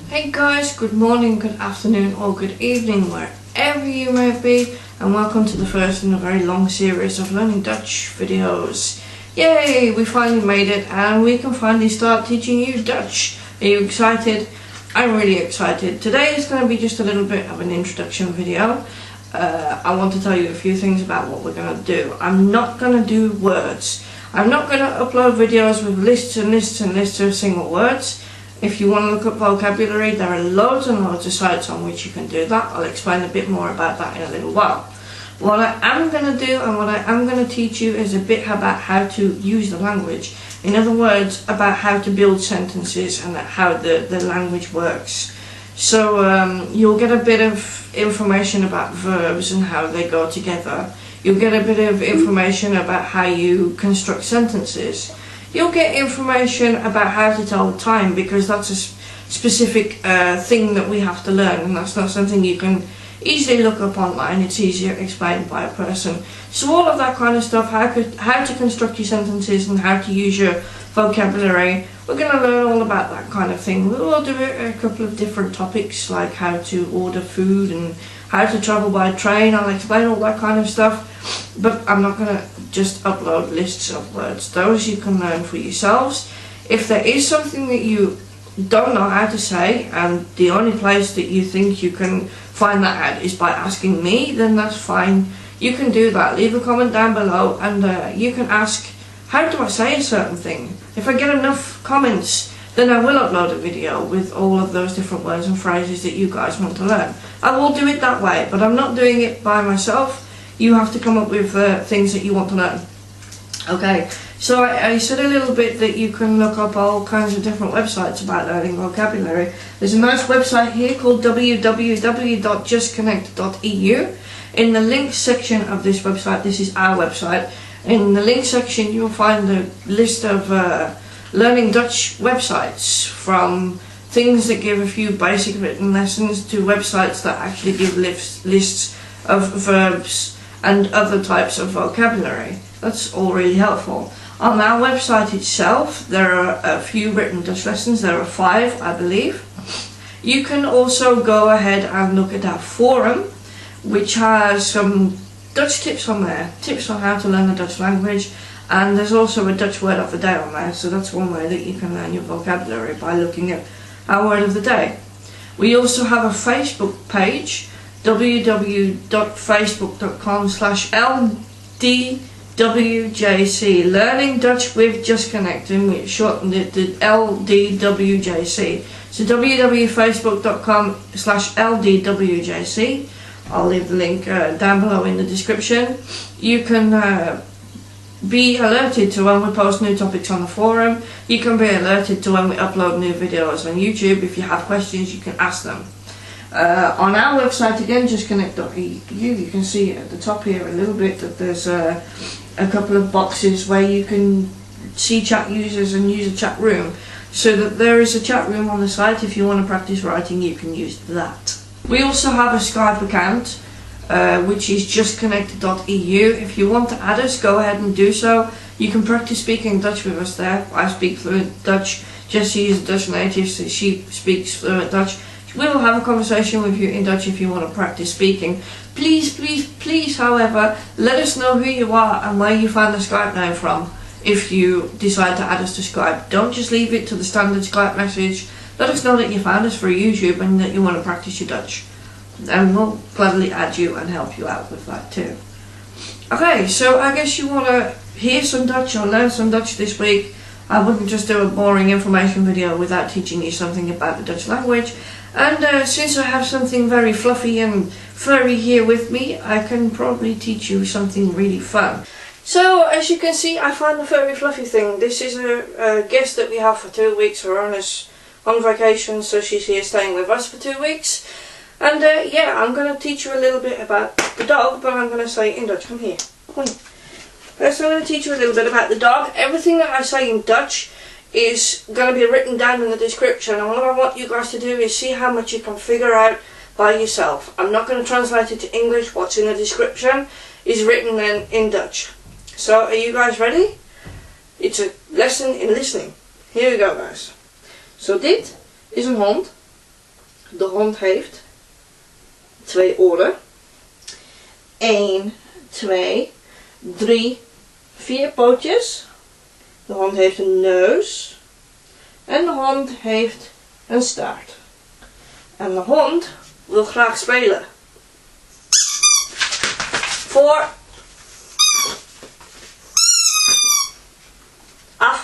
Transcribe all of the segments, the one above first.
Hey guys, good morning, good afternoon or good evening wherever you may be, and welcome to the first in a very long series of learning Dutch videos. Yay, we finally made it and we can finally start teaching you Dutch. Are you excited? I'm really excited. Today is going to be just a little bit of an introduction video. I want to tell you a few things about what we're going to do. I'm not going to do words. I'm not going to upload videos with lists and lists and lists of single words. If you want to look up vocabulary, there are loads and loads of sites on which you can do that. I'll explain a bit more about that in a little while. What I am going to do and what I am going to teach you is a bit about how to use the language. In other words, about how to build sentences and how the language works. So you'll get a bit of information about verbs and how they go together. You'll get a bit of information about how you construct sentences. You'll get information about how to tell the time, because that's a specific thing that we have to learn, and that's not something you can easily look up online. It's easier explained by a person. So all of that kind of stuff, how to construct your sentences and how to use your vocabulary, we're going to learn all about that kind of thing. We'll do a couple of different topics, like how to order food and how to travel by train. I'll explain all that kind of stuff, but I'm not going to just upload lists of words. Those you can learn for yourselves. If there is something that you don't know how to say, and the only place that you think you can find that out is by asking me, then that's fine. You can do that. Leave a comment down below and you can ask, how do I say a certain thing? If I get enough comments, then I will upload a video with all of those different words and phrases that you guys want to learn. I will do it that way, but I'm not doing it by myself. You have to come up with things that you want to learn. Okay, so I said a little bit that you can look up all kinds of different websites about learning vocabulary. There's a nice website here called www.JustConnect.eu. In the links section of this website, this is our website, in the link section you'll find a list of learning Dutch websites, from things that give a few basic written lessons to websites that actually give lists of verbs and other types of vocabulary. That's all really helpful. On our website itself, there are a few written Dutch lessons. There are 5, I believe. You can also go ahead and look at our forum, which has some Dutch tips on there, tips on how to learn the Dutch language, and there's also a Dutch word of the day on there, so that's one way that you can learn your vocabulary, by looking at our word of the day. We also have a Facebook page, www.facebook.com/LDWJC, Learning Dutch with JustConnectTeam. We shortened it to LDWJC. So www.facebook.com/LDWJC. I'll leave the link down below in the description. You can be alerted to when we post new topics on the forum. You can be alerted to when we upload new videos on YouTube. If you have questions, you can ask them. On our website again, JustConnect.eu, you can see at the top here a little bit that there's a couple of boxes where you can see chat users and use a chat room, so that there is a chat room on the site. If you want to practice writing, you can use that. We also have a Skype account, which is JustConnect.eu. If you want to add us, go ahead and do so. You can practice speaking Dutch with us there. I speak fluent Dutch. Jessie is a Dutch native, so she speaks fluent Dutch. We will have a conversation with you in Dutch if you want to practice speaking. Please, please, please, however, let us know who you are and where you found the Skype name from if you decide to add us to Skype. Don't just leave it to the standard Skype message. Let us know that you found us for YouTube and that you want to practice your Dutch, and we'll gladly add you and help you out with that too. Okay, so I guess you want to hear some Dutch or learn some Dutch this week. I wouldn't just do a boring information video without teaching you something about the Dutch language. And since I have something very fluffy and furry here with me, I can probably teach you something really fun. So, as you can see, I found the furry fluffy thing. This is a guest that we have for 2 weeks. Verona's on vacation, so she's here staying with us for 2 weeks. And yeah, I'm going to teach you a little bit about the dog, but I'm going to say it in Dutch. Come here. Come on. First, I'm going to teach you a little bit about the dog. Everything that I say in Dutch is going to be written down in the description, and what I want you guys to do is see how much you can figure out by yourself. I'm not going to translate it to English. What's in the description is written in Dutch. So, are you guys ready? It's a lesson in listening. Here we go, guys. So dit is een hond. De hond heeft 2 oren. 1, 2, 3, 4 pootjes. De hond heeft een neus. En de hond heeft een staart. En de hond wil graag spelen. Voor. Af.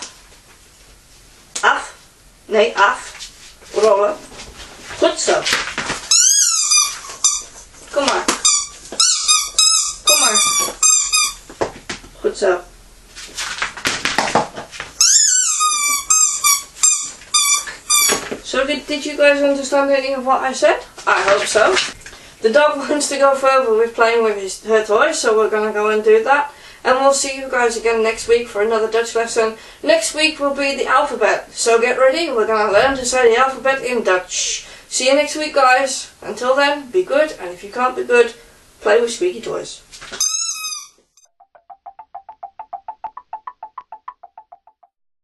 Af. Nee, af. Rollen. Goed zo. Kom maar. Kom maar. Goed zo. So did you guys understand any of what I said? I hope so. The dog wants to go further with playing with her toys, so we're going to go and do that. And we'll see you guys again next week for another Dutch lesson. Next week will be the alphabet, so get ready. We're going to learn to say the alphabet in Dutch. See you next week, guys. Until then, be good, and if you can't be good, play with squeaky toys.